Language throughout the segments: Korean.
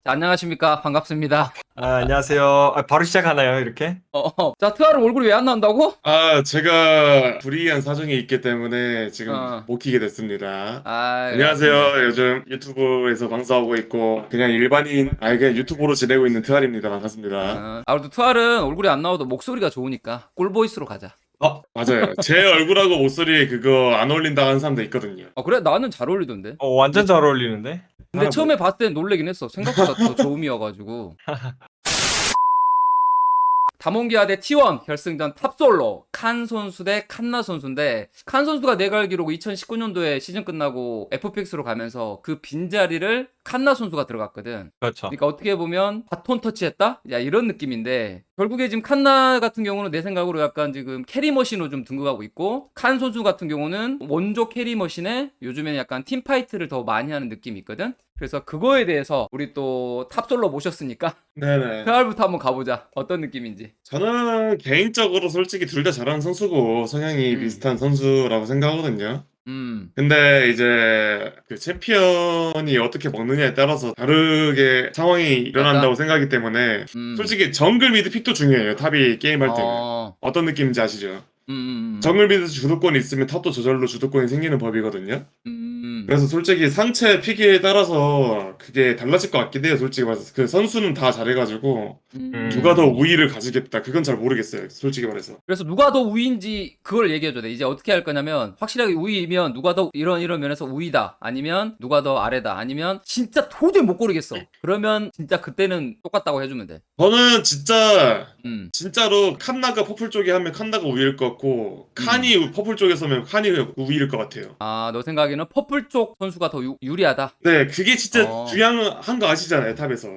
자, 안녕하십니까. 반갑습니다. 안녕하세요. 바로 시작하나요, 이렇게? 자, 트아르 얼굴이 왜 안 나온다고? 제가 불이한 사정이 있기 때문에 지금 어. 못 키게 됐습니다. 아, 안녕하세요. 알겠습니다. 요즘 유튜브에서 방송하고 있고 그냥 일반인, 그냥 유튜브로 지내고 있는 트알입니다. 반갑습니다. 그래도 트아르는 얼굴이 안 나와도 목소리가 좋으니까 꿀보이스로 가자. 맞아요. 제 얼굴하고 목소리 그거 안 어울린다 하는 사람도 있거든요. 그래? 나는 잘 어울리던데. 완전 잘 어울리는데? 근데 처음에 봤을 땐 놀래긴 했어. 생각보다 더 저음이어가지고. 다몬기아 대 T1 결승전 탑솔로 칸 선수 대 칸나 선수인데, 칸 선수가 내가 알기로 2019년도에 시즌 끝나고 FPX로 가면서 그 빈자리를 칸나 선수가 들어갔거든. 그렇죠. 그러니까 어떻게 보면 바톤 터치했다? 야, 이런 느낌인데, 결국에 지금 칸나 같은 경우는 내 생각으로 약간 지금 캐리머신으로 좀 등극하고 있고, 칸 선수 같은 경우는 원조 캐리머신에 요즘에는 약간 팀파이트를 더 많이 하는 느낌이 있거든? 그래서 그거에 대해서 우리 또 탑솔로 모셨으니까 네네. 그날부터 한번 가보자. 어떤 느낌인지. 저는 개인적으로 솔직히 둘 다 잘하는 선수고 성향이 비슷한 선수라고 생각하거든요. 근데 이제 그 챔피언이 어떻게 먹느냐에 따라서 다르게 상황이 일어난다고 생각하기 때문에 솔직히 정글 미드 픽도 중요해요. 탑이 게임할 때는. 어떤 느낌인지 아시죠? 정글 미드 주도권이 있으면 탑도 저절로 주도권이 생기는 법이거든요. 그래서 솔직히 상체 픽에 따라서 그게 달라질 것 같긴 해요. 솔직히 말해서 그 선수는 다 잘해가지고 누가 더 우위를 가지겠다 그건 잘 모르겠어요. 솔직히 말해서. 그래서 누가 더 우위인지 그걸 얘기해줘야 돼. 이제 어떻게 할 거냐면, 확실하게 우위이면 누가 더 이런 면에서 우위다, 아니면 누가 더 아래다, 아니면 진짜 도저히 못 고르겠어, 그러면 진짜 그때는 똑같다고 해주면 돼. 저는 진짜로 칸나가 퍼플 쪽에 하면 칸나가 우위일 것 같고 칸이 퍼플 쪽에 서면 칸이 우위일 것 같아요. 너 생각에는 퍼플 쪽 선수가 더 유리하다? 네, 그게 진짜 어. 중요한 거 아시잖아요, 탑에서.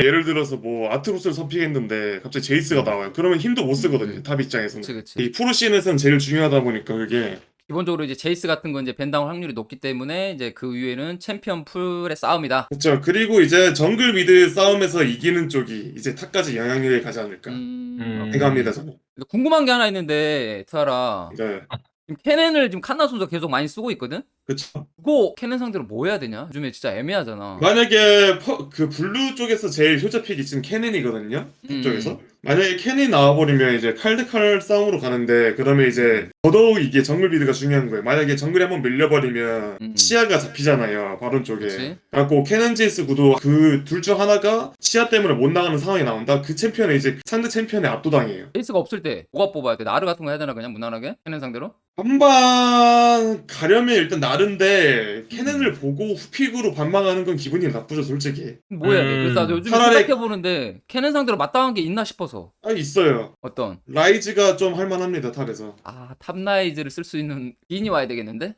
예를 들어서 뭐 아트로스를 선픽했는데 갑자기 제이스가 나와요. 그러면 힘도 못 쓰거든요, 탑 입장에서는. 그치. 이 프로씬에서는 제일 중요하다 보니까 그게. 기본적으로 이제 제이스 같은 건 이제 밴당 확률이 높기 때문에 이제 그 위에는 챔피언 풀의 싸움이다. 그렇죠. 그리고 이제 정글 미드 싸움에서 이기는 쪽이 이제 탑까지 영향력이 가지 않을까 생각합니다, 저는. 근데 궁금한 게 하나 있는데, 트아라. 네, 지금 캐넨을 지금 칸나 선수가 계속 많이 쓰고 있거든? 그렇죠. 그거 캐넨 상대로 뭐 해야 되냐? 요즘에 진짜 애매하잖아. 만약에 그 블루 쪽에서 제일 효자픽이 지금 캐넨이거든요. 탑 쪽에서. 만약에 캐넨이 나와버리면 이제 칼 대 칼 싸움으로 가는데 그러면 이제 더더욱 이게 정글 미드가 중요한 거예요. 만약에 정글이 한번 밀려버리면 시야가 잡히잖아요. 바론 쪽에. 그치? 그래갖고 캐넨 제이스 구도 그 둘 중 하나가 시야 때문에 못 나가는 상황이 나온다. 그 챔피언은 이제 상대 챔피언에 압도당해요. 제이스가 없을 때 뭐가 뽑아야 돼? 나르 같은 거 해야 되나, 그냥 무난하게? 캐넨 상대로? 반반 가려면 일단 나른데 캐넨을 보고 후픽으로 반방하는 건 기분이 나쁘죠, 솔직히. 뭐 해야 돼? 그래서 나도 요즘에 차라리- 생각해보는데 캐넨 상대로 마땅한 게 있나 싶어서. 있어요. 어떤? 라이즈가 좀 할만합니다, 탑에서. 탑라이즈를 쓸 수 있는 기인이 와야 되겠는데?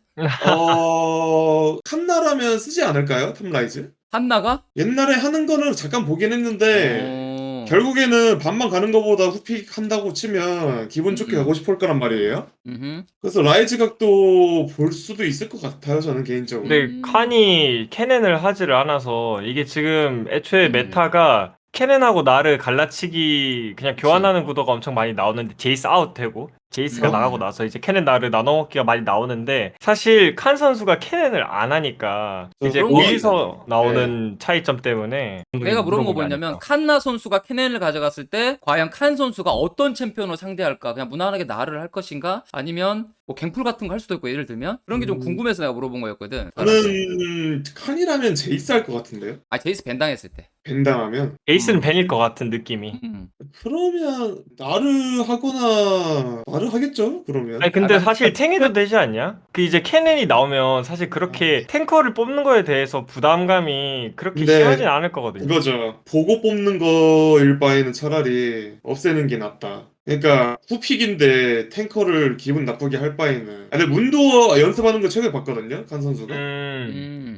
칸나라면 쓰지 않을까요? 탑라이즈? 한나가? 옛날에 하는 거는 잠깐 보긴 했는데 결국에는 반만 가는 거보다 후픽 한다고 치면 기분 좋게 가고 싶을 거란 말이에요. 그래서 라이즈 각도 볼 수도 있을 것 같아요, 저는 개인적으로. 근데 칸이 캐넨을 하지를 않아서 이게 지금 애초에 메타가 캐넨하고 나를 갈라치기 그냥 교환하는 구도가 엄청 많이 나오는데 제이스 아웃되고 제이스가 나가고 나서 이제 캐넨 나를 나눠먹기가 많이 나오는데, 사실 칸 선수가 캐넨을 안 하니까 이제 그런 거 거기서 나오는 차이점 때문에 내가 물어본 거 물어본 게 뭐냐면, 아닐까. 칸나 선수가 캐넨을 가져갔을 때 과연 칸 선수가 어떤 챔피언을 상대할까? 그냥 무난하게 나를 할 것인가? 아니면 뭐 갱플 같은 거 할 수도 있고, 예를 들면 그런 게 좀 궁금해서 내가 물어본 거였거든. 저는 칸이라면 제이스 할 것 같은데요? 제이스 밴당했을 때. 벤당하면. 제이스는 벤일 것 같은 느낌이. 그러면 나르 하거나 나르 하겠죠? 그러면. 아니 근데 사실 탱해도 되지 않냐? 그 이제 캐넨이 나오면 사실 그렇게 탱커를 뽑는 거에 대해서 부담감이 그렇게 네. 심하진 않을 거거든요. 그거죠. 보고 뽑는 거일 바에는 차라리 없애는 게 낫다. 그러니까 후픽인데 탱커를 기분 나쁘게 할 바에는. 근데 문도 연습하는 거 최근에 봤거든요, 칸 선수가.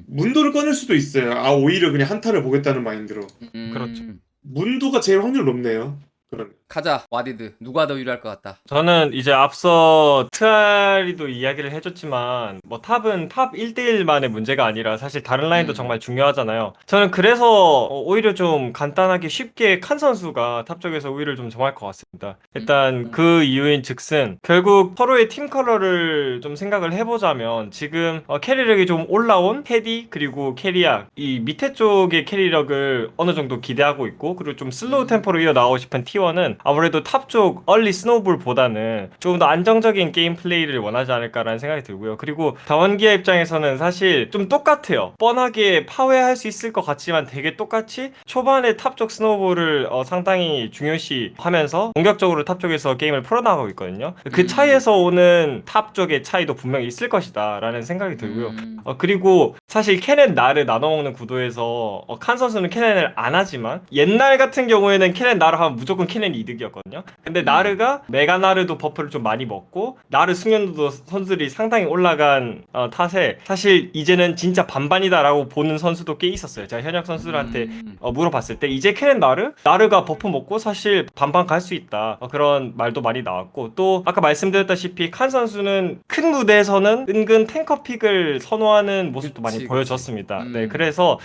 문도를 꺼낼 수도 있어요. 오히려 그냥 한타를 보겠다는 마인드로. 그렇죠. 문도가 제일 확률 높네요. 그러면. 가자 와디드. 누가 더 유리할 것 같다. 저는 이제 앞서 트아리도 이야기를 해줬지만 뭐 탑은 탑 1대1만의 문제가 아니라 사실 다른 라인도 정말 중요하잖아요. 저는 그래서 오히려 좀 간단하게 쉽게 칸 선수가 탑 쪽에서 우위를 좀 정할 것 같습니다. 일단 그 이유인 즉슨 결국 서로의 팀 컬러를 좀 생각을 해보자면 지금 캐리력이 좀 올라온 테디 그리고 캐리아 이 밑에 쪽의 캐리력을 어느 정도 기대하고 있고 그리고 좀 슬로우 템포로 이어나가고 싶은 T1은 아무래도 탑 쪽 얼리 스노우볼보다는 조금 더 안정적인 게임 플레이를 원하지 않을까라는 생각이 들고요. 그리고 다원기아 입장에서는 사실 좀 똑같아요. 뻔하게 파괴할 수 있을 것 같지만 되게 똑같이 초반에 탑 쪽 스노우볼을 상당히 중요시 하면서 공격적으로 탑 쪽에서 게임을 풀어나가고 있거든요. 그 차이에서 오는 탑 쪽의 차이도 분명히 있을 것이다 라는 생각이 들고요. 그리고 사실 캐넨 나를 나눠먹는 구도에서 칸 선수는 캐넨을 안 하지만 옛날 같은 경우에는 캐넨 나를 하면 무조건 캐넨이 이득이었거든요. 근데 나르가 메가 나르도 버프를 좀 많이 먹고 나르 숙련도도 선수들이 상당히 올라간 탓에 사실 이제는 진짜 반반이다라고 보는 선수도 꽤 있었어요. 제가 현역 선수들한테 물어봤을 때 이제 캐넨 나르가 버프 먹고 사실 반반 갈 수 있다 그런 말도 많이 나왔고 또 아까 말씀드렸다시피 칸 선수는 큰 무대에서는 은근 탱커픽을 선호하는 모습도 많이 보여줬습니다. 네, 그래서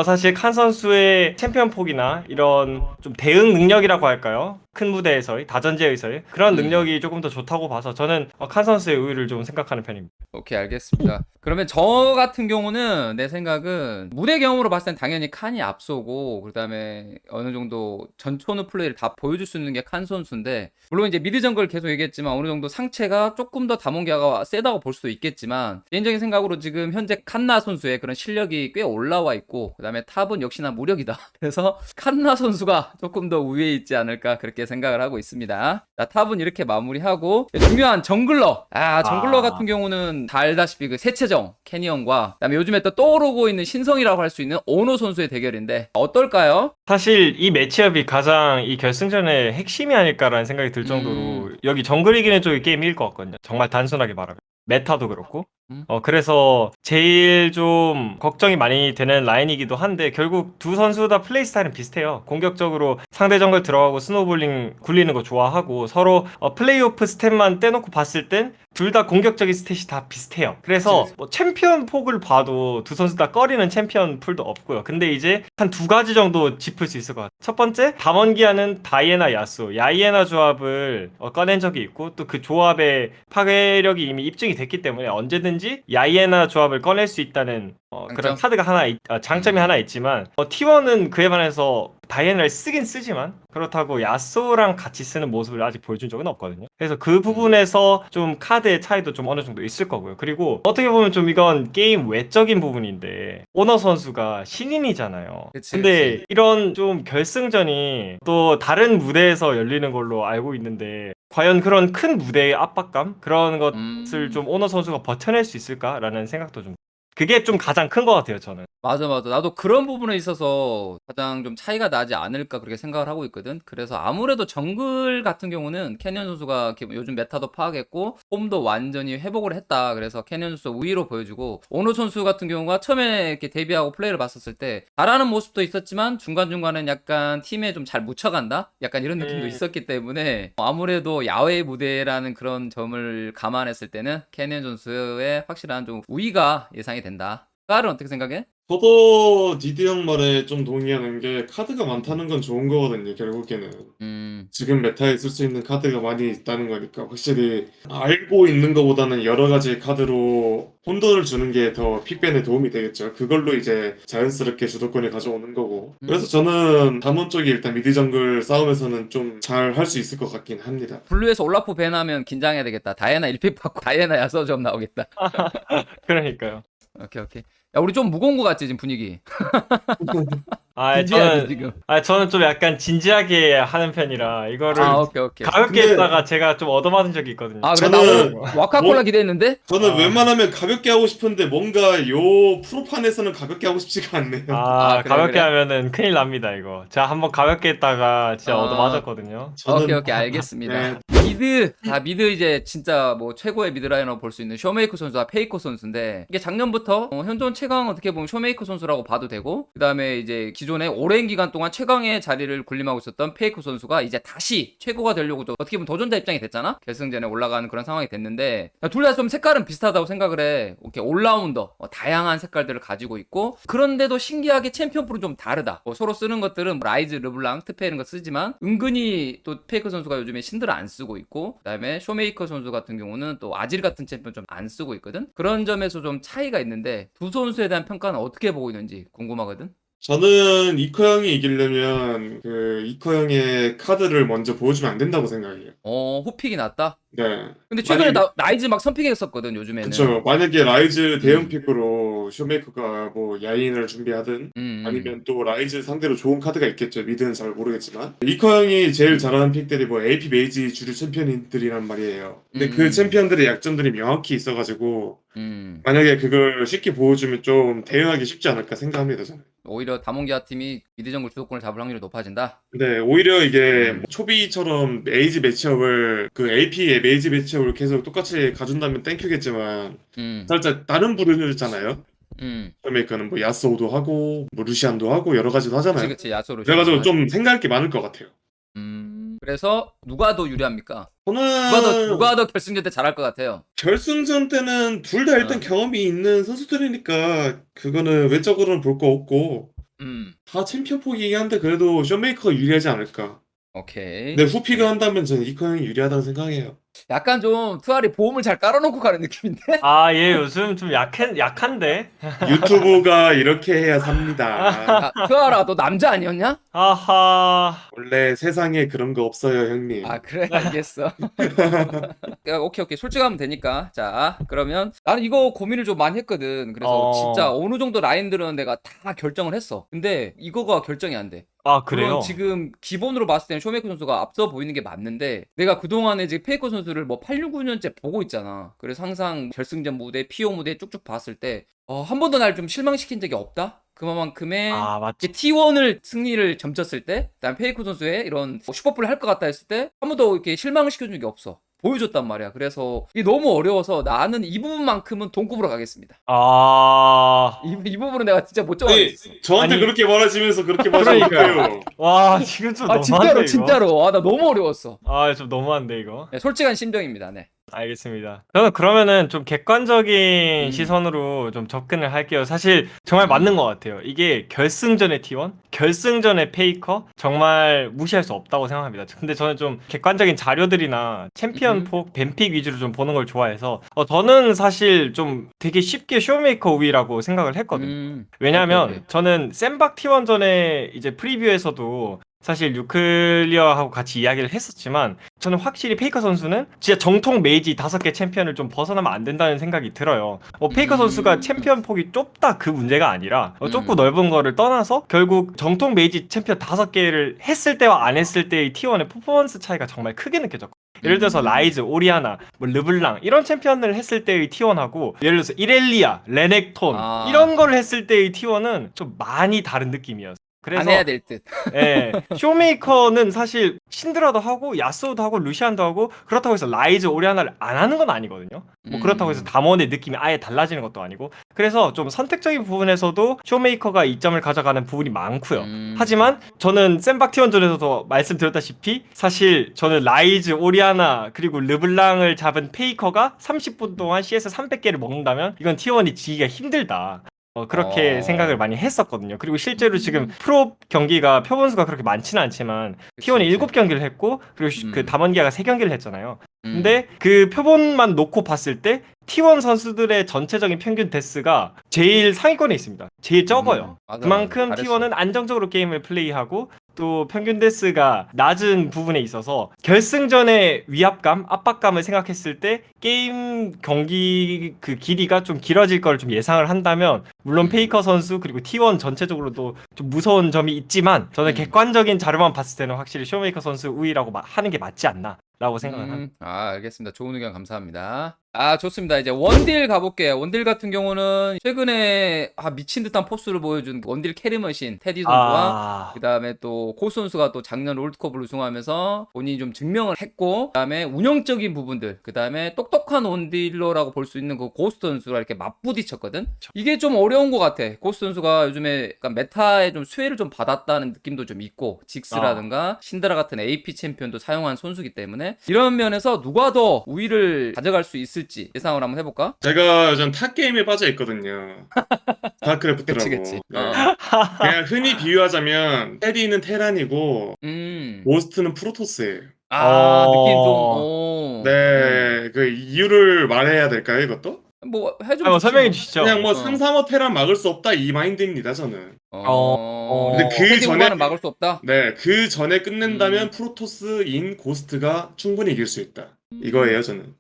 사실 칸 선수의 챔피언 폭이나 이런 좀 대응 능력이라고 할까요? 큰 무대에서의 다전제에서의 그런 능력이 조금 더 좋다고 봐서 저는 칸 선수의 우위를 좀 생각하는 편입니다. 오케이, 알겠습니다. 그러면 저 같은 경우는 내 생각은 무대 경험으로 봤을 땐 당연히 칸이 앞서고 그다음에 어느 정도 전초는 플레이를 다 보여줄 수 있는 게 칸 선수인데 물론 이제 미드 정글 계속 얘기했지만 어느 정도 상체가 조금 더 다몬기아가 세다고 볼 수도 있겠지만 개인적인 생각으로 지금 현재 칸나 선수의 그런 실력이 꽤 올라와 있고 그다음에 탑은 역시나 무력이다. 그래서 칸나 선수가 조금 더 우위에 있지 않을까 그렇게 생각을 하고 있습니다. 자, 탑은 이렇게 마무리하고 중요한 정글러. 정글러 같은 경우는 다 알다시피 그 세체정 캐니언과 그다음에 요즘에 또 떠오르고 있는 신성이라고 할 수 있는 오노 선수의 대결인데 어떨까요? 사실 이 매치업이 가장 이 결승전의 핵심이 아닐까라는 생각이 들 정도로 여기 정글 이기는 쪽이 게임 이길 것 같거든요. 정말 단순하게 말하면. 메타도 그렇고 그래서 제일 좀 걱정이 많이 되는 라인이기도 한데 결국 두 선수 다 플레이 스타일은 비슷해요. 공격적으로 상대 정글 들어가고 스노우볼링 굴리는 거 좋아하고 서로 플레이오프 스탯만 떼놓고 봤을 땐 둘 다 공격적인 스탯이 다 비슷해요. 그래서 뭐 챔피언 폭을 봐도 두 선수 다 꺼리는 챔피언 풀도 없고요. 근데 이제 한 두 가지 정도 짚을 수 있을 것 같아요. 첫 번째, 다원기아는 다이애나 야수, 야이애나 조합을 꺼낸 적이 있고 또 그 조합의 파괴력이 이미 입증이 됐기 때문에 언제든지 야이애나 조합을 꺼낼 수 있다는 그런 카드가 장점이 하나 있지만 T1은 그에 반해서 다이애나를 쓰긴 쓰지만 그렇다고 야쏘랑 같이 쓰는 모습을 아직 보여준 적은 없거든요. 그래서 그 부분에서 좀 카드의 차이도 좀 어느 정도 있을 거고요. 그리고 어떻게 보면 좀 이건 게임 외적인 부분인데 오너 선수가 신인이잖아요. 근데 이런 좀 결승전이 또 다른 무대에서 열리는 걸로 알고 있는데 과연 그런 큰 무대의 압박감 그런 것을 좀 오너 선수가 버텨낼 수 있을까라는 생각도 좀 그게 좀 가장 큰 것 같아요, 저는. 맞아. 나도 그런 부분에 있어서 가장 좀 차이가 나지 않을까 그렇게 생각을 하고 있거든. 그래서 아무래도 정글 같은 경우는 캐니언 선수가 요즘 메타도 파악했고 폼도 완전히 회복을 했다. 그래서 캐니언 선수 우위로 보여주고 오노 선수 같은 경우가 처음에 이렇게 데뷔하고 플레이를 봤었을 때 잘하는 모습도 있었지만 중간중간은 약간 팀에 좀 잘 묻혀간다? 약간 이런 느낌도 있었기 때문에 아무래도 야외 무대라는 그런 점을 감안했을 때는 캐니언 선수의 확실한 좀 우위가 예상이 된다. 깔은 어떻게 생각해? 저도 디디 형 말에 좀 동의하는 게 카드가 많다는 건 좋은 거거든요, 결국에는. 지금 메타에 쓸 수 있는 카드가 많이 있다는 거니까 확실히 알고 있는 것보다는 여러 가지 카드로 혼돈을 주는 게 더 픽밴에 도움이 되겠죠. 그걸로 이제 자연스럽게 주도권을 가져오는 거고. 그래서 저는 담원 쪽이 일단 미드 정글 싸움에서는 좀 잘 할 수 있을 것 같긴 합니다. 블루에서 올라프 밴하면 긴장해야 되겠다. 다이애나 1픽 받고 다이애나 야서 좀 나오겠다. 그러니까요. 오케이. 야, 우리 좀 무거운 거 같지, 지금 분위기? 저는 지금. 저는 좀 약간 진지하게 하는 편이라 이거를 오케이. 가볍게 근데- 했다가 제가 좀 얻어맞은 적이 있거든요. 그래, 저는 나 와카콜라 기대했는데? 저는 웬만하면 가볍게 하고 싶은데 뭔가 요 프로판에서는 가볍게 하고 싶지가 않네요. 그래, 가볍게 그래? 하면은 큰일 납니다, 이거. 제가 한번 가볍게 했다가 진짜 얻어맞았거든요. 저는 오케이, 알겠습니다. 네. 미드 이제 진짜 뭐 최고의 미드 라이너 볼 수 있는 쇼메이커 선수와 페이커 선수인데 이게 작년부터 현존 최강 어떻게 보면 쇼메이커 선수라고 봐도 되고, 그 다음에 이제 기존에 오랜 기간 동안 최강의 자리를 군림하고 있었던 페이커 선수가 이제 다시 최고가 되려고 또 어떻게 보면 도전자 입장이 됐잖아. 결승전에 올라가는 그런 상황이 됐는데, 둘 다 좀 색깔은 비슷하다고 생각을 해. 이렇게 올라운더, 다양한 색깔들을 가지고 있고, 그런데도 신기하게 챔피언풀은 좀 다르다. 서로 쓰는 것들은 라이즈, 르블랑, 트페 이런 거 쓰지만 은근히 또 페이커 선수가 요즘에 신드를 안 쓰고 있고, 그 다음에 쇼메이커 선수 같은 경우는 또 아질 같은 챔피언 좀 안 쓰고 있거든. 그런 점에서 좀 차이가 있는데 두 선수에 대한 평가는 어떻게 보고 있는지 궁금하거든. 저는 이커 형이 이기려면 그 이커 형의 카드를 먼저 보여주면 안 된다고 생각해요. 호픽이 낫다. 네. 근데 최근에 만약에 라이즈 막 선픽했었거든 요즘에는. 그쵸. 만약에 라이즈 대형 픽으로 쇼메이커가 뭐 야인을 준비하든 아니면 또 라이즈 상대로 좋은 카드가 있겠죠. 미드는 잘 모르겠지만. 이커 형이 제일 잘하는 픽들이 뭐 AP 메이지 주류 챔피언들이란 말이에요. 근데 그 챔피언들의 약점들이 명확히 있어가지고 만약에 그걸 쉽게 보여주면 좀 대응하기 쉽지 않을까 생각합니다, 저는. 오히려 다몬기아 팀이 미드 정글 주도권을 잡을 확률이 높아진다. 네, 오히려 이게 뭐 초비처럼 메이지 매치업을 그 AP의 메이지 매치업을 계속 똑같이 가준다면 땡큐겠지만 살짝 다른 부류잖아요. 쇼메이커는 뭐 야스오도 하고 뭐 루시안도 하고 여러 가지도 하잖아요. 그치 야소로. 그래가지고 좀 생각할 게 많을 것 같아요. 그래서 누가 더 유리합니까? 저는 누가 더 결승전 때 잘할 것 같아요? 결승전 때는 둘 다 일단 경험이 있는 선수들이니까 그거는 외적으로는 볼 거 없고 다 챔피언 포기이긴 한데 그래도 쇼메이커가 유리하지 않을까. 오케이. 근데 후피가 한다면 저는 이커 형이 유리하다고 생각해요. 약간 좀 투알이 보험을 잘 깔아놓고 가는 느낌인데? 아, 얘 요즘 좀 약한데? 유튜브가 이렇게 해야 삽니다. 투알아 너 남자 아니었냐? 아하. 원래 세상에 그런 거 없어요, 형님. 아 그래 알겠어. 오케이 솔직하면 되니까. 자 그러면 나는 이거 고민을 좀 많이 했거든. 그래서 진짜 어느 정도 라인들은 내가 다 결정을 했어. 근데 이거가 결정이 안 돼. 아, 그래요? 물론 지금 기본으로 봤을 때는 쇼메이커 선수가 앞서 보이는 게 맞는데, 내가 그동안에 지금 페이커 선수를 뭐 8, 9년째 보고 있잖아. 그래서 항상 결승전 무대, PO 무대 쭉쭉 봤을 때 한 번도 날 좀 실망시킨 적이 없다? 그만큼의 아, 맞지. T1을 승리를 점쳤을 때, 그다음 페이커 선수의 이런 슈퍼플을 할 것 같다 했을 때 한 번도 이렇게 실망을 시켜준 적이 없어. 보여줬단 말이야. 그래서 이게 너무 어려워서 나는 이 부분만큼은 동급으로 가겠습니다. 아. 이 부분은 내가 진짜 못 아니, 정하겠어. 저한테 아니, 그렇게 말하시면서 그렇게 그러니까요. 말하니까요. 와, 지금 좀 너무한데, 진짜로 이거? 진짜로. 나 너무 어려웠어. 아, 좀 너무한데, 이거? 네, 솔직한 심정입니다. 네. 알겠습니다. 저는 그러면은 좀 객관적인 시선으로 좀 접근을 할게요. 사실 정말 맞는 것 같아요. 이게 결승전의 T1, 결승전의 페이커 정말 무시할 수 없다고 생각합니다. 근데 저는 좀 객관적인 자료들이나 챔피언 폭, 뱀픽 위주로 좀 보는 걸 좋아해서 저는 사실 좀 되게 쉽게 쇼메이커 우위라고 생각을 했거든요. 왜냐면 오케이. 저는 샌박 T1 전에 이제 프리뷰에서도 사실 뉴클리어하고 같이 이야기를 했었지만 저는 확실히 페이커 선수는 진짜 정통 메이지 5개 챔피언을 좀 벗어나면 안 된다는 생각이 들어요. 페이커 선수가 챔피언 폭이 좁다 그 문제가 아니라 좁고 넓은 거를 떠나서 결국 정통 메이지 챔피언 5개를 했을 때와 안 했을 때의 T1의 퍼포먼스 차이가 정말 크게 느껴졌고, 예를 들어서 라이즈, 오리아나, 뭐 르블랑 이런 챔피언을 했을 때의 T1하고 예를 들어서 이렐리아, 레넥톤 이런 거를 했을 때의 T1은 좀 많이 다른 느낌이었어요. 그래서 안 해야 될 듯. 예, 쇼메이커는 사실 신드라도 하고 야스오도 하고 루시안도 하고 그렇다고 해서 라이즈, 오리아나를 안 하는 건 아니거든요. 뭐 그렇다고 해서 담원의 느낌이 아예 달라지는 것도 아니고, 그래서 좀 선택적인 부분에서도 쇼메이커가 이점을 가져가는 부분이 많고요. 하지만 저는 샌박 T1전에서도 말씀드렸다시피 사실 저는 라이즈, 오리아나 그리고 르블랑을 잡은 페이커가 30분 동안 CS 300개를 먹는다면 이건 T1이 지기가 힘들다. 그렇게 생각을 많이 했었거든요. 그리고 실제로 지금 프로 경기가 표본수가 그렇게 많지는 않지만 T1이 7경기를 했고 그리고 그 담원기아가 3경기를 했잖아요. 근데 그 표본만 놓고 봤을 때 T1 선수들의 전체적인 평균 데스가 제일 상위권에 있습니다. 제일 적어요. 그만큼 T1은 안정적으로 게임을 플레이하고 또 평균 데스가 낮은 부분에 있어서 결승전의 위압감, 압박감을 생각했을 때 게임 경기 그 길이가 좀 길어질 걸 좀 예상을 한다면 물론 페이커 선수 그리고 T1 전체적으로도 좀 무서운 점이 있지만 저는 객관적인 자료만 봤을 때는 확실히 쇼메이커 선수 우위라고 하는 게 맞지 않나 라고 생각을 합니다. 알겠습니다. 좋은 의견 감사합니다. 좋습니다. 이제 원딜 가볼게요. 원딜 같은 경우는 최근에 미친 듯한 포스를 보여준 원딜 캐리머신 테디 선수와 그 다음에 또 고 선수가 또 작년 롤드컵을 우승하면서 본인이 좀 증명을 했고, 그 다음에 운영적인 부분들, 그 다음에 똑똑한 원딜러라고 볼 수 있는 그 고스트 선수가 이렇게 맞부딪혔거든. 이게 좀 어려운 것 같아. 고스 선수가 요즘에 약간 메타에 좀 수혜를 좀 받았다는 느낌도 좀 있고, 직스라든가 신드라 같은 AP 챔피언도 사용한 선수기 때문에 이런 면에서 누가 더 우위를 가져갈 수 있을지 예상을 한번 해볼까? 제가 요즘 탑 게임에 빠져 있거든요. 스타크래프트라고. 그치. 네. 그냥 흔히 비유하자면 테디는 테란이고 음. 고스트는 프로토스예요. 느낌 좀, 네, 그 이유를 말해야 될까요, 이것도? 뭐, 해주면 한번 좋지, 설명해 뭐. 주시죠. 그냥 뭐 어. 3, 3호 테란 막을 수 없다 이 마인드입니다, 저는. 근데 그 테디 전에 후반은 막을 수 없다? 네, 그 전에 끝낸다면 음. 프로토스인 고스트가 충분히 이길 수 있다. 이거예요, 저는.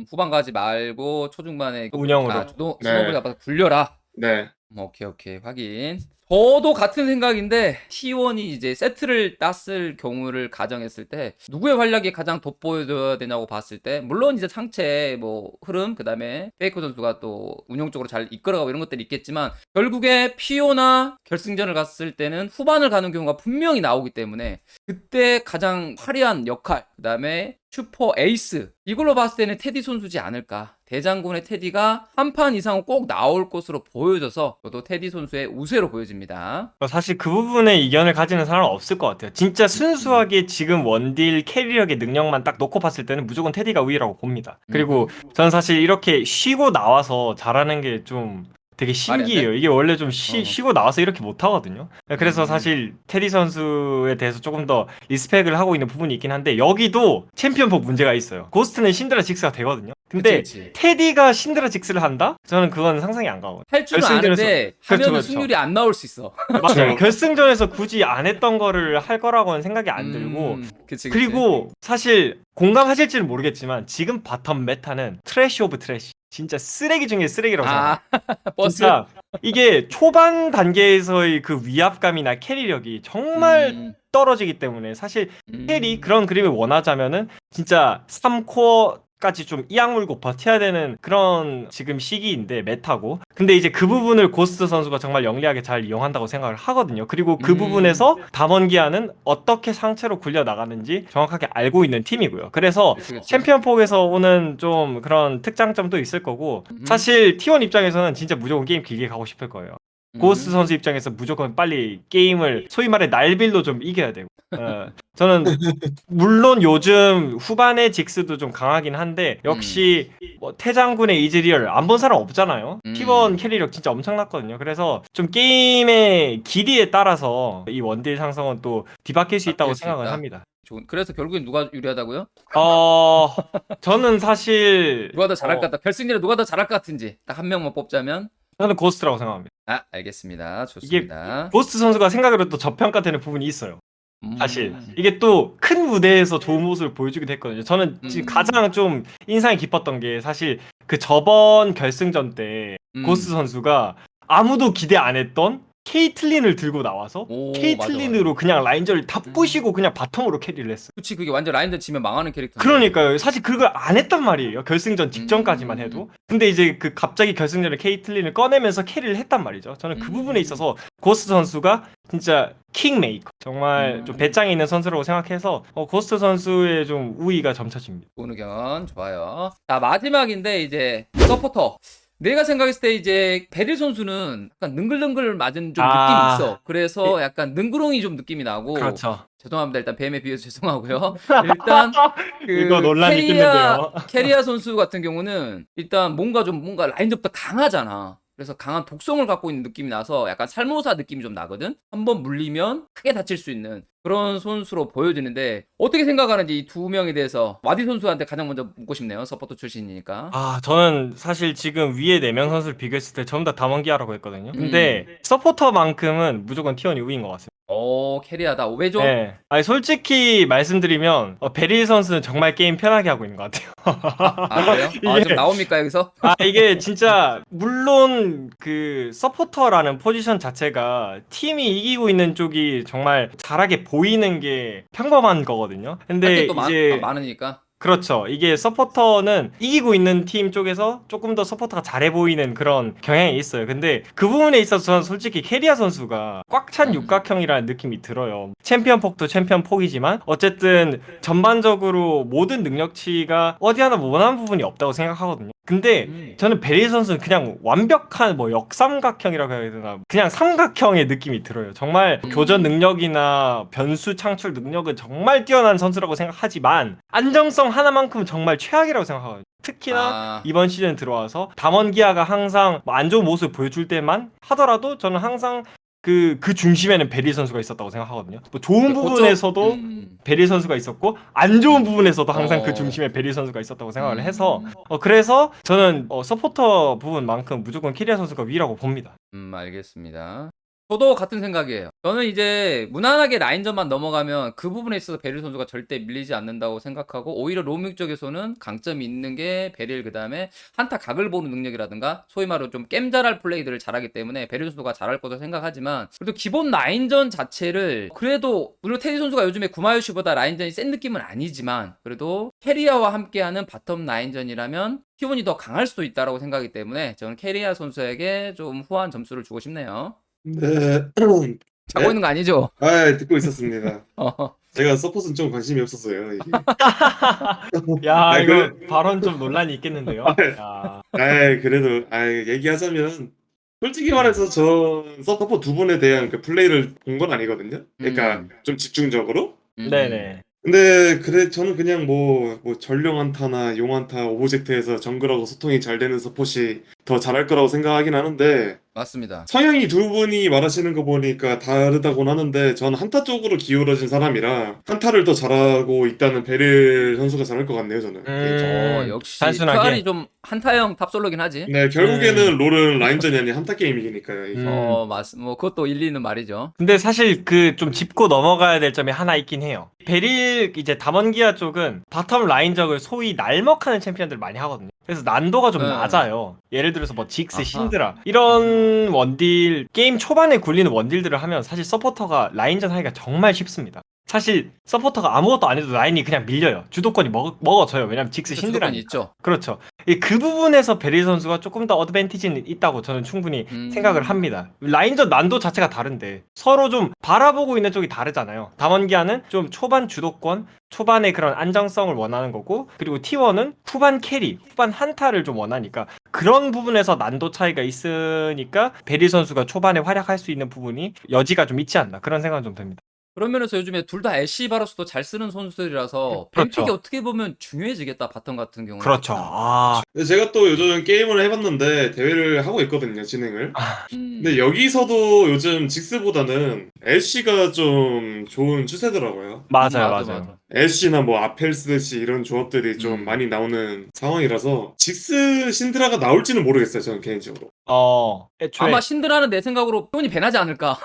후반 가지 말고 초중반에 운영으로. 스노우볼 네. 잡아서 굴려라. 네. 오케이 확인. 저도 같은 생각인데 T1이 이제 세트를 땄을 경우를 가정했을 때 누구의 활약이 가장 돋보여야 되냐고 봤을 때 물론 이제 상체 뭐 흐름 그다음에 페이커 선수가 또 운영적으로 잘 이끌어가고 이런 것들이 있겠지만 결국에 피오나 결승전을 갔을 때는 후반을 가는 경우가 분명히 나오기 때문에 그때 가장 화려한 역할 그다음에 슈퍼 에이스 이걸로 봤을 때는 테디 선수지 않을까. 대장군의 테디가 한 판 이상은 꼭 나올 것으로 보여져서 저도 테디 선수의 우세로 보여집니다. 사실 그 부분에 이견을 가지는 사람은 없을 것 같아요. 진짜 순수하게 지금 원딜 캐리력의 능력만 딱 놓고 봤을 때는 무조건 테디가 우위라고 봅니다. 그리고 저는 사실 이렇게 쉬고 나와서 잘하는 게 좀 되게 신기해요. 이게 원래 좀 쉬고 나와서 이렇게 못하거든요. 그래서 사실 테디 선수에 대해서 조금 더 리스펙을 하고 있는 부분이 있긴 한데 여기도 챔피언복 문제가 있어요. 고스트는 신드라 직스가 되거든요. 근데 그치. 테디가 신드라 직스를 한다? 저는 그건 상상이 안 가거든요. 할 줄은 결승전에서- 아는데 하면은 그렇죠. 승률이 안 나올 수 있어. 맞아요. 결승전에서 굳이 안 했던 거를 할 거라고는 생각이 안 들고 그치. 그리고 사실 공감하실지는 모르겠지만 지금 바텀 메타는 트래쉬 오브 트래쉬 진짜 쓰레기 중에 쓰레기라고 생각해요. 버스. 진짜 이게 초반 단계에서의 그 위압감이나 캐리력이 정말 떨어지기 때문에 사실 캐리 그런 그림을 원하자면은 진짜 3코어까지 좀 이악물고 버텨야 되는 그런 지금 시기인데 메타고 근데 이제 그 부분을 고스트 선수가 정말 영리하게 잘 이용한다고 생각을 하거든요. 그리고 그 부분에서 담원기아는 어떻게 상체로 굴려 나가는지 정확하게 알고 있는 팀이고요. 그래서 그치. 챔피언 폭에서 오는 좀 그런 특장점도 있을 거고 사실 T1 입장에서는 진짜 무조건 게임 길게 가고 싶을 거예요. 고스트 선수 입장에서 무조건 빨리 게임을 소위 말해 날빌로 좀 이겨야 되고 저는 물론 요즘 후반에 직스도 좀 강하긴 한데 역시 뭐 태장군의 이즈리얼 안 본 사람 없잖아요. T1 캐리력 진짜 엄청났거든요. 그래서 좀 게임의 길이에 따라서 이 원딜 상성은 또 뒤바뀔 수 있다고 바뀔 수 생각을 있다. 합니다. 그래서 결국엔 누가 유리하다고요? 저는 사실 누가 더 잘할 것 같다. 결승전에 누가 더 잘할 것 같은지 딱 한 명만 뽑자면 저는 고스트라고 생각합니다. 알겠습니다. 좋습니다. 고스트 선수가 생각으로 또 저평가되는 부분이 있어요. 사실 이게 또 큰 무대에서 좋은 모습을 보여주기도 했거든요. 저는 지금 가장 좀 인상이 깊었던 게 사실 그 저번 결승전 때 고스트 선수가 아무도 기대 안 했던 케이틀린을 들고 나와서 케이틀린으로 그냥 라인전을 다 부시고 그냥 바텀으로 캐리를 했어요. 그치 그게 완전 라인전 치면 망하는 캐릭터. 그러니까요. 사실 그걸 안 했단 말이에요. 결승전 직전까지만 해도. 근데 이제 그 갑자기 결승전에 케이틀린을 꺼내면서 캐리를 했단 말이죠. 저는 그 부분에 있어서 고스트 선수가 진짜 킹메이커. 정말 좀 배짱이 있는 선수라고 생각해서 고스트 선수의 좀 우위가 점쳐집니다. 좋은 의견 좋아요. 자 마지막인데 이제 서포터. 내가 생각했을 때 이제 베릴 선수는 약간 능글능글 맞은 좀 느낌이 있어. 그래서 약간 능구렁이 좀 느낌이 나고. 그렇죠. 죄송합니다. 일단 뱀에 비해서 죄송하고요. 일단 그 이거 논란이 있겠는데요. 캐리아 선수 같은 경우는 일단 뭔가 라인업부터 강하잖아. 그래서 강한 독성을 갖고 있는 느낌이 나서 약간 살모사 느낌이 좀 나거든. 한번 물리면 크게 다칠 수 있는 그런 선수로 보여지는데 어떻게 생각하는지 이 두 명에 대해서 와디 선수한테 가장 먼저 묻고 싶네요. 서포터 출신이니까. 저는 사실 지금 위에 4명 선수를 비교했을 때 전부 다 담원기아라고 했거든요. 근데 서포터만큼은 무조건 T1이 우위인 것 같습니다. 캐리하다. 왜죠? 네. 아니 솔직히 말씀드리면 베릴 선수는 정말 게임 편하게 하고 있는 것 같아요. 그래요? 좀 나옵니까 여기서? 이게 진짜 물론 그 서포터라는 포지션 자체가 팀이 이기고 있는 쪽이 정말 잘하게 보이는 게 평범한 거거든요. 근데 또 이제 많으니까. 그렇죠. 이게 서포터는 이기고 있는 팀 쪽에서 조금 더 서포터가 잘해 보이는 그런 경향이 있어요. 근데 그 부분에 있어서 저는 솔직히 캐리아 선수가 꽉 찬 육각형이라는 느낌이 들어요. 챔피언 폭도 챔피언 폭이지만 어쨌든 전반적으로 모든 능력치가 어디 하나 원하는 부분이 없다고 생각하거든요. 근데 저는 베리 선수는 그냥 완벽한 뭐 역삼각형이라고 해야 되나 그냥 삼각형의 느낌이 들어요. 정말 교전 능력이나 변수 창출 능력은 정말 뛰어난 선수라고 생각하지만 안정성 하나만큼은 정말 최악이라고 생각하거든요. 특히나 이번 시즌 들어와서 담원기아가 항상 뭐안 좋은 모습을 보여줄 때만 하더라도 저는 항상 그 중심에는 베리 선수가 있었다고 생각하거든요. 뭐 좋은 부분에서도 베리 선수가 있었고 안 좋은 부분에서도 항상 그 중심에 베리 선수가 있었다고 생각을 해서 그래서 저는 서포터 부분만큼 무조건 키리아 선수가 위라고 봅니다. 알겠습니다. 저도 같은 생각이에요. 저는 이제 무난하게 라인전만 넘어가면 그 부분에 있어서 베릴 선수가 절대 밀리지 않는다고 생각하고 오히려 로밍 쪽에서는 강점이 있는 게 베릴 그다음에 한타 각을 보는 능력이라든가 소위 말로 좀 겜잘할 플레이들을 잘하기 때문에 베릴 선수가 잘할 거다 생각하지만 그래도 기본 라인전 자체를 그래도 물론 테디 선수가 요즘에 구마요시보다 라인전이 센 느낌은 아니지만 그래도 캐리아와 함께하는 바텀 라인전이라면 T1이 더 강할 수도 있다고 생각하기 때문에 저는 캐리아 선수에게 좀 후한 점수를 주고 싶네요. 네. 자고 네? 있는 거 아니죠? 아, 듣고 있었습니다. 어. 제가 서폿은 좀 관심이 없었어요. 이게. 야 아이, 이거 발언 좀 논란이 있겠는데요. 야. 그래도 얘기하자면 솔직히 말해서 전 서폿 두 분에 대한 그 플레이를 본 건 아니거든요. 그러니까 좀 집중적으로. 네네. 근데 저는 그냥 뭐 전령 한타나 용 한타 오브젝트에서 정글하고 소통이 잘 되는 서폿이 더 잘할 거라고 생각하긴 하는데 맞습니다. 성향이 두 분이 말하시는 거 보니까 다르다고는 하는데 전 한타 쪽으로 기울어진 사람이라 한타를 더 잘하고 있다는 베릴 선수가 잘할 것 같네요 저는. 개인적으로. 역시 단순하게. 트알이 좀 한타형 탑솔로긴 하지. 네, 결국에는 롤은 라인전이 아닌 한타 게임이니까요. 이게. 뭐 그것도 일리 있는 말이죠. 근데 사실 그 좀 짚고 넘어가야 될 점이 하나 있긴 해요. 베릴 이제 담원기아 쪽은 바텀 라인적을 소위 날먹하는 챔피언들 많이 하거든요. 그래서 난도가 좀 네. 낮아요. 예를 들어서 뭐 직스, 아하. 신드라 이런 원딜 게임 초반에 굴리는 원딜들을 하면 사실 서포터가 라인전 하기가 정말 쉽습니다. 사실 서포터가 아무것도 안 해도 라인이 그냥 밀려요. 주도권이 먹어져요. 왜냐면 직스, 주도권이 신드라니까. 있죠. 그렇죠. 그 부분에서 베릴 선수가 조금 더 어드밴티지는 있다고 저는 충분히 생각을 합니다. 라인전 난도 자체가 다른데 서로 좀 바라보고 있는 쪽이 다르잖아요. 담원기아는 좀 초반 주도권, 초반의 그런 안정성을 원하는 거고 그리고 T1은 후반 캐리, 후반 한타를 좀 원하니까 그런 부분에서 난도 차이가 있으니까 베릴 선수가 초반에 활약할 수 있는 부분이 여지가 좀 있지 않나 그런 생각은 좀 듭니다. 그런 면에서 요즘에 둘 다 애쉬 바로스도 잘 쓰는 선수들이라서 그렇죠. 뱀픽이 어떻게 보면 중요해지겠다 바텀 같은 경우는. 그렇죠. 근데 제가 또 요즘 게임을 해봤는데 대회를 하고 있거든요 진행을. 근데 여기서도 요즘 직스보다는 애쉬가 좀 좋은 추세더라고요. 맞아요. 애쉬나 뭐 아펠스시 이런 조합들이 좀 많이 나오는 상황이라서 직스 신드라가 나올지는 모르겠어요 저는 개인적으로. 애초에 아마 신드라는 내 생각으로 T1이 배나지 않을까.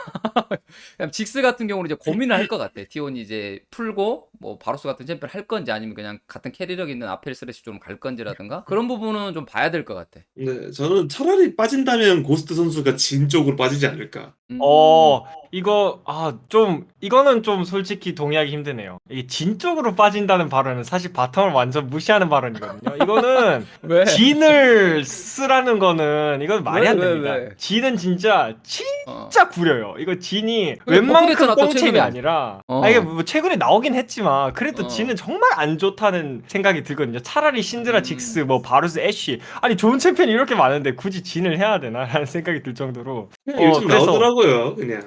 그냥 직스 같은 경우는 이제 고민을 할 것 같아. T1이 이제 풀고 뭐 바로스 같은 챔피언 할 건지 아니면 그냥 같은 캐리력 있는 아펠스레시 좀 갈 건지라든가 그런 부분은 좀 봐야 될 것 같아. 네, 저는 차라리 빠진다면 고스트 선수가 진 쪽으로 빠지지 않을까. 이거는 좀 솔직히 동의하기 힘드네요. 이게 진 쪽으로 빠진다는 발언은 사실 바텀을 완전 무시하는 발언이거든요. 이거는 왜? 진을 쓰라는 거는 이건 말이 안 왜, 됩니다. 왜? 진은 진짜 구려요. 이거 진이 그래, 웬만큼 버프됐잖아, 또 꽁챔이 최근에. 아니라 이게 뭐 최근에 나오긴 했지만 그래도 어. 진은 정말 안 좋다는 생각이 들거든요. 차라리 신드라, 직스, 뭐 바루스, 애쉬 아니 좋은 챔피언이 이렇게 많은데 굳이 진을 해야 되나라는 생각이 들 정도로 요즘 나오더라고요 그냥.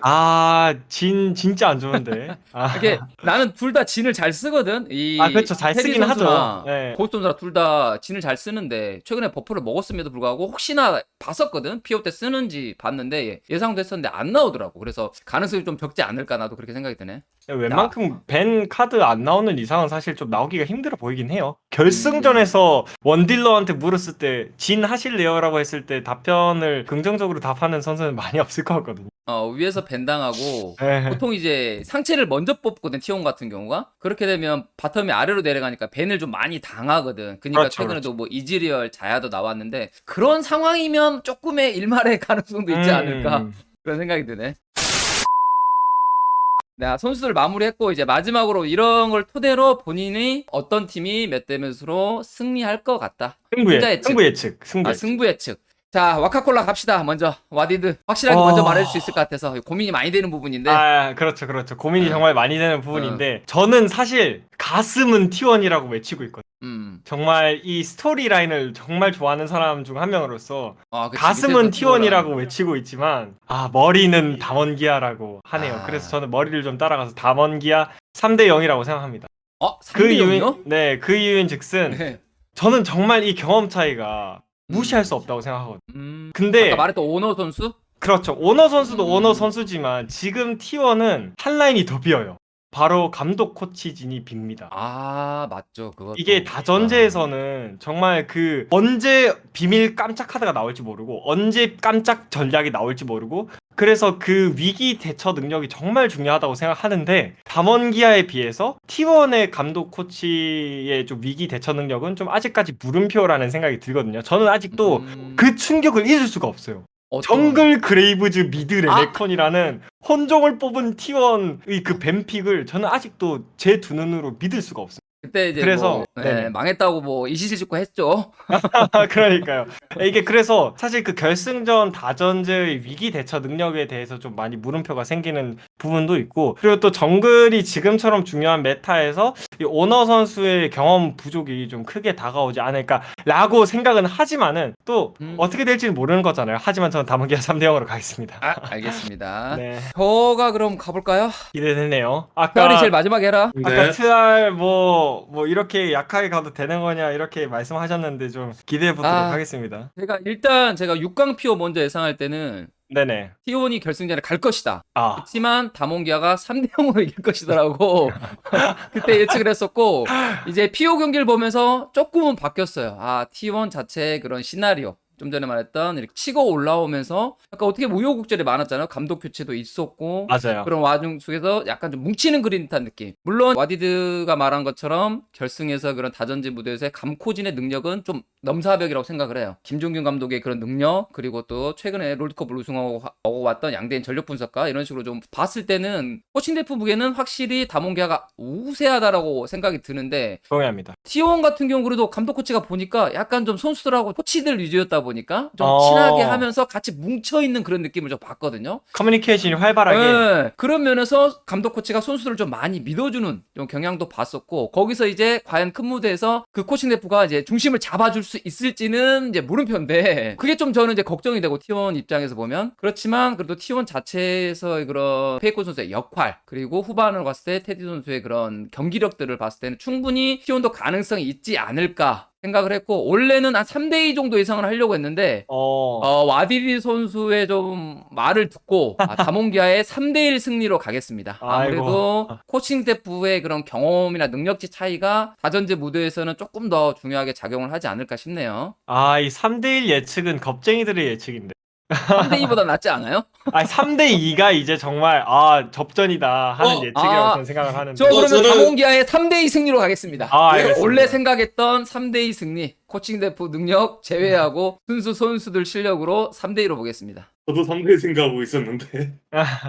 진 진짜 안 좋은데. 이렇게 나는 둘 다 진을 잘 쓰거든. 그렇죠. 잘 테디 쓰긴 선수나 하죠. 네. 고스트 선수나 둘 다 진을 잘 쓰는데 최근에 버프를 먹었음에도 불구하고 혹시나 봤었거든. 피오 때 쓰는지 봤는데 예상도 했었는데 안 나오더라고. 그래서 가능성이 좀 적지 않을까 나도 그렇게 생각이 드네. 웬만큼 벤 카드 안 나오는 이상은 사실 좀 나오기가 힘들어 보이긴 해요. 결승전에서 원딜러한테 물었을 때 진 하실래요라고 했을 때 답변을 긍정적으로 답하는 선수는 많이 없을 것 같거든요. 위에서 벤당하고 네. 보통 이제 상체를 먼저 뽑거든 T1 같은 경우가. 그렇게 되면 바텀이 아래로 내려가니까 벤을 좀 많이 당하거든. 그러니까 그렇죠, 최근에도 뭐 이즈리얼 자야도 나왔는데 그런 상황이면 조금의 일말의 가능성도 있지 않을까 그런 생각이 드네. 네, 선수들 마무리했고 이제 마지막으로 이런 걸 토대로 본인이 어떤 팀이 몇 대 몇으로 승리할 것 같다. 승자 예측. 승부 예측. 아, 승부 예측. 자, 와카콜라 갑시다. 먼저 와디드 확실하게 먼저 말해줄 수 있을 것 같아서 고민이 많이 되는 부분인데. 아, 그렇죠. 고민이 정말 많이 되는 부분인데 저는 사실 가슴은 T1이라고 외치고 있거든요. 정말 이 스토리 라인을 정말 좋아하는 사람 중 한 명으로서 그치, 가슴은 밑에서 T1이라고 외치고 있지만 머리는 담원기아라고 하네요. 그래서 저는 머리를 좀 따라가서 담원기아 3대 0이라고 생각합니다. 3대 0이요? 네, 그 이유인즉슨 네. 저는 정말 이 경험 차이가 무시할 수 없다고 생각하거든요. 근데 아까 말했던 오너 선수? 그렇죠. 오너 선수도 오너 선수지만 지금 T1은 한 라인이 더 비어요. 바로 감독 코치진이 빕니다. 맞죠. 그것도. 이게 다전제에서는 정말 그 언제 비밀 깜짝 카드가 나올지 모르고 언제 깜짝 전략이 나올지 모르고 그래서 그 위기 대처 능력이 정말 중요하다고 생각하는데 담원기아에 비해서 T1의 감독 코치의 좀 위기 대처 능력은 좀 아직까지 물음표라는 생각이 들거든요. 저는 아직도 그 충격을 잊을 수가 없어요. 정글 그레이브즈 미드 레넥턴이라는 혼종을 뽑은 T1의 그 뱀픽을 저는 아직도 제 두 눈으로 믿을 수가 없어요. 그때 이제 그래서 망했다고 이실 짓고 했죠. 그러니까요. 이게 그래서 사실 그 결승전 다전제의 위기 대처 능력에 대해서 좀 많이 물음표가 생기는 부분도 있고 그리고 또 정글이 지금처럼 중요한 메타에서 이 오너 선수의 경험 부족이 좀 크게 다가오지 않을까라고 생각은 하지만은 또 어떻게 될지는 모르는 거잖아요. 하지만 저는 담원기아 3대 0으로 가겠습니다. 알겠습니다. 네. 저가 그럼 가볼까요? 기대되네요. 트알이 제일 마지막에 해라. 아까 트알 뭐 이렇게 약하게 가도 되는 거냐 이렇게 말씀하셨는데 좀 기대해 보도록 하겠습니다. 제가 6강 피오 먼저 예상할 때는 네네. T1이 결승전에 갈 것이다. 그렇지만 담원기아가 3대 0으로 이길 것이더라고. 그때 예측을 했었고 이제 피오 경기를 보면서 조금은 바뀌었어요. T1 자체의 그런 시나리오. 좀 전에 말했던 이렇게 치고 올라오면서 약간 어떻게 우여곡절이 많았잖아요. 감독 교체도 있었고 맞아요. 그런 와중 속에서 약간 좀 뭉치는 그린 듯한 느낌. 물론 와디드가 말한 것처럼 결승에서 그런 다전지 무대에서의 감코진의 능력은 좀 넘사벽이라고 생각을 해요. 김종균 감독의 그런 능력 그리고 또 최근에 롤드컵을 우승하고 왔던 양대인 전력 분석가 이런 식으로 좀 봤을 때는 코칭 대프 무게는 확실히 담원기아가 우세하다라고 생각이 드는데 동의합니다. T1 같은 경우 그래도 감독 코치가 보니까 약간 좀 선수들하고 코치들 위주였다 보니까 좀 친하게 하면서 같이 뭉쳐있는 그런 느낌을 좀 봤거든요. 커뮤니케이션이 활발하게. 네. 그런 면에서 감독 코치가 선수들을 좀 많이 믿어주는 좀 경향도 봤었고 거기서 이제 과연 큰 무대에서 그 코칭 대프가 이제 중심을 잡아줄 수 있을지는 이제 물음표인데 그게 좀 저는 이제 걱정이 되고 T1 입장에서 보면 그렇지만 그래도 T1 자체에서의 그런 페이커 선수의 역할 그리고 후반을 봤을 때 테디 선수의 그런 경기력들을 봤을 때는 충분히 T1도 가능성이 있지 않을까 생각을 했고 원래는 한 3대2 정도 예상을 하려고 했는데 와디리 선수의 좀 말을 듣고 담원기아의 3대1 승리로 가겠습니다. 아무래도 코칭 스태프의 그런 경험이나 능력치 차이가 다전제 무대에서는 조금 더 중요하게 작용을 하지 않을까 싶네요. 이 3대1 예측은 겁쟁이들의 예측인데 3대2보다 낫지 않아요? 3대2가 이제 정말 접전이다 하는 예측이라고 저는 생각을 하는데 저 그러면 담원기아의 3대2 승리로 가겠습니다. 알겠습니다. 원래 생각했던 3대2 승리 코칭 대프 능력 제외하고 순수 선수들 실력으로 3대2로 보겠습니다. 저도 3대 생각하고 있었는데.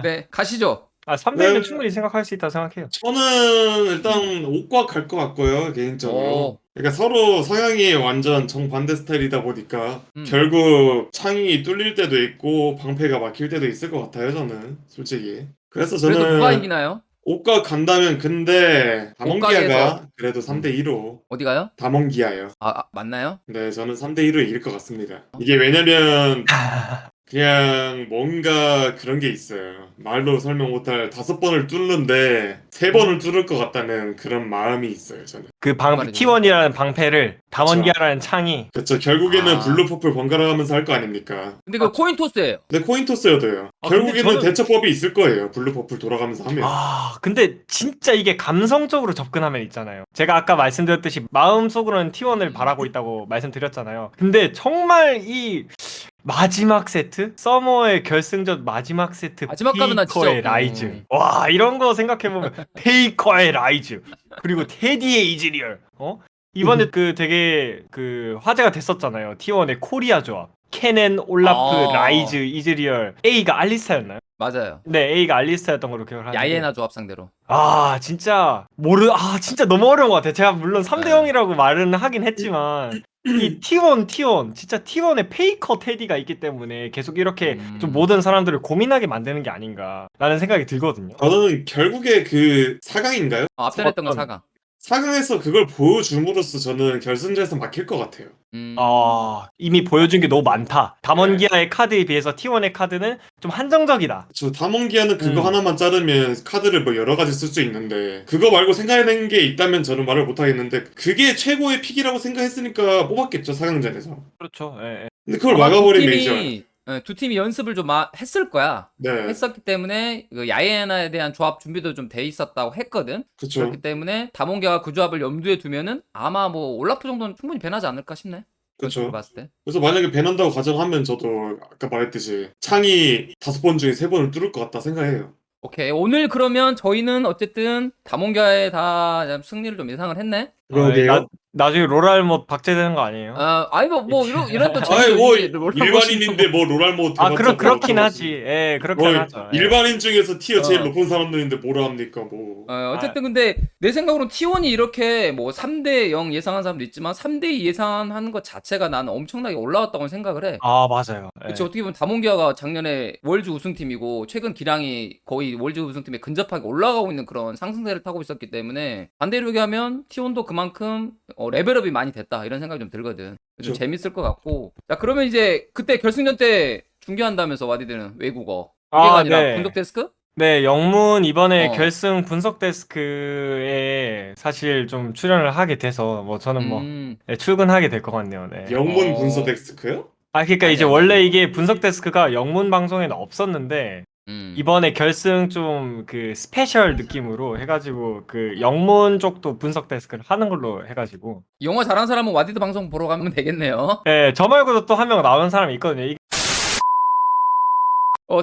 네, 가시죠. 3대1은 충분히 생각할 수 있다고 생각해요. 저는 일단 옥과 갈 것 같고요, 개인적으로. 그러니까 서로 성향이 완전 정반대 스타일이다 보니까 결국 창이 뚫릴 때도 있고 방패가 막힐 때도 있을 것 같아요, 저는 솔직히. 그래서 저는 그래도 누가 이기나요? 옥과 간다면 근데 담원기아가 그래도 3대2로 어디 가요? 담원기아요. 맞나요? 네, 저는 3대2로 이길 것 같습니다. 이게 왜냐면 그냥 뭔가 그런 게 있어요. 말로 설명 못할 5번을 뚫는데 3번을 뚫을 것 같다는 그런 마음이 있어요, 저는. 그 T1이라는 방패를 담원기아라는 창이 그렇죠. 결국에는 블루 퍼플 번갈아 가면서 할 거 아닙니까? 근데 그 코인 토스예요. 근데 코인 토스여도요. 결국에는 대처법이 있을 거예요. 블루 퍼플 돌아가면서 하면. 근데 진짜 이게 감성적으로 접근하면 있잖아요. 제가 아까 말씀드렸듯이 마음속으로는 T1을 바라고 있다고 말씀드렸잖아요. 근데 정말 이 마지막 세트? 서머의 결승전 마지막 세트 마지막 가면 나 진짜 페이커의 라이즈 와 이런 거 생각해보면 페이커의 라이즈 그리고 테디의 이즈리얼 이번에 그 되게 그 화제가 됐었잖아요. T1의 코리아 조합 케넨, 올라프, 아. 라이즈, 이즈리얼. A가 알리스타였나요? 맞아요. 네, A가 알리스타였던 걸로 기억을 하는데. 야예나 조합 상대로. 진짜 너무 어려운 것 같아요. 제가 물론 3대 네. 0이라고 말은 하긴 했지만 이 T1 진짜 T1에 페이커 테디가 있기 때문에 계속 이렇게 좀 모든 사람들을 고민하게 만드는 게 아닌가라는 생각이 들거든요. 저는 결국에 그 4강인가요? 앞전했던 건 어떤- 4강. 4강에서 그걸 보여줌으로써 저는 결승전에서 막힐 것 같아요. 이미 보여준 게 너무 많다. 담원기아의 카드에 비해서 T1의 카드는 좀 한정적이다. 저 다몬기아는 그거 음. 하나만 자르면 카드를 뭐 여러 가지 쓸 수 있는데 그거 말고 생각해낸 게 있다면 저는 말을 못 하겠는데 그게 최고의 픽이라고 생각했으니까 뽑았겠죠 4강전에서. 그렇죠. 예, 예. 근데 그걸 아마 막아버리면 이제 두 팀이 연습을 좀 했을 거야. 네 했었기 때문에 그 야예나에 대한 조합 준비도 좀 돼 있었다고 했거든. 그쵸. 그렇기 때문에 다몬기아가 그 조합을 염두에 두면은 아마 뭐 올라프 정도는 충분히 배나지 않을까 싶네. 그런 그쵸. 식으로 봤을 때. 그래서 만약에 배난다고 가정하면 저도 아까 말했듯이 창이 5번 중에 3번을 뚫을 것 같다 생각해요. 오케이. 오늘 그러면 저희는 어쨌든 다몬기아에 다 승리를 좀 예상을 했네. 나중에 롤알못 박제되는 거 아니에요? 아니 뭐 이런 또 아이 뭐 재미도 있지. 롤러 일반인인데 뭐 롤알못 그렇긴 하지. 예, 그렇긴 하죠. 예. 일반인 중에서 티어 제일 어. 높은 사람들인데 뭐라 합니까 뭐. 어쨌든 근데 내 생각으로는 T1이 이렇게 뭐 3대 0 예상한 사람도 있지만 3대 2 예상하는 것 자체가 나는 엄청나게 올라왔다고 생각을 해. 맞아요. 예. 그치, 어떻게 보면 다몬기아가 작년에 월즈 우승팀이고 최근 기량이 거의 월즈 우승팀에 근접하게 올라가고 있는 그런 상승세를 타고 있었기 때문에 반대로 얘기하면 T1도 그만큼 레벨업이 많이 됐다 이런 생각이 좀 들거든. 좀 그쵸. 재밌을 것 같고. 자 그러면 이제 그때 결승전 때 중계한다면서 와디드는 외국어 이게가 아니라 네. 분석 데스크? 네, 영문 이번에 어. 결승 분석 데스크에 사실 좀 출연을 하게 돼서 뭐 저는 뭐 네, 출근하게 될 것 같네요. 네. 영문 어. 분석 덱스크요? 그러니까 이제 아니. 원래 이게 분석 데스크가 영문 방송에는 없었는데 이번에 결승 좀 그 스페셜 느낌으로 해가지고 그 영문 쪽도 분석 데스크를 하는 걸로 해가지고 영어 잘하는 사람은 와디드 방송 보러 가면 되겠네요. 네, 저 말고도 또 한 명 나오는 사람이 있거든요.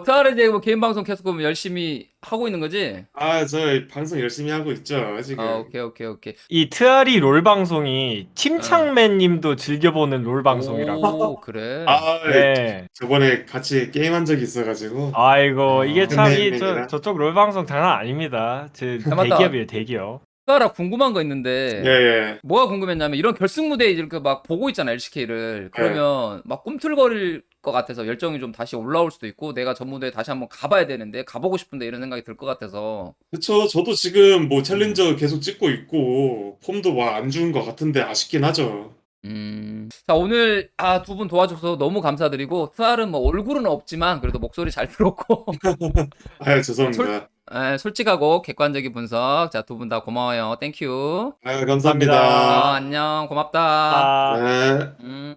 트아르 이제 뭐 개인 방송 계속 보면 열심히 하고 있는 거지? 저 방송 열심히 하고 있죠 지금. 오케이. 이 트아리 롤 방송이 팀창맨 님도 즐겨보는 롤 방송이라고. 오, 그래. 네. 저번에 같이 게임한 적이 있어가지고. 아이고, 이게 참, 팬이랑. 저쪽 롤 방송 장난 아닙니다. 맞다. 대기업이에요, 대기업. 트아라 궁금한 거 있는데 예. 뭐가 궁금했냐면 이런 결승 무대 이렇게 막 보고 있잖아 LCK를. 그러면 막 꿈틀거릴 것 같아서 열정이 좀 다시 올라올 수도 있고 내가 저 무대에 다시 한번 가봐야 되는데 가보고 싶은데 이런 생각이 들 것 같아서. 그쵸. 저도 지금 뭐 챌린저 계속 찍고 있고 폼도 막 안 좋은 것 같은데 아쉽긴 하죠. 자 오늘 두 분 도와줘서 너무 감사드리고 트아르는 뭐 얼굴은 없지만 그래도 목소리 잘 들었고 죄송합니다. 솔직하고 객관적인 분석. 자 두 분 다 고마워요. 땡큐. 감사합니다. 안녕 고맙다. 네. 음.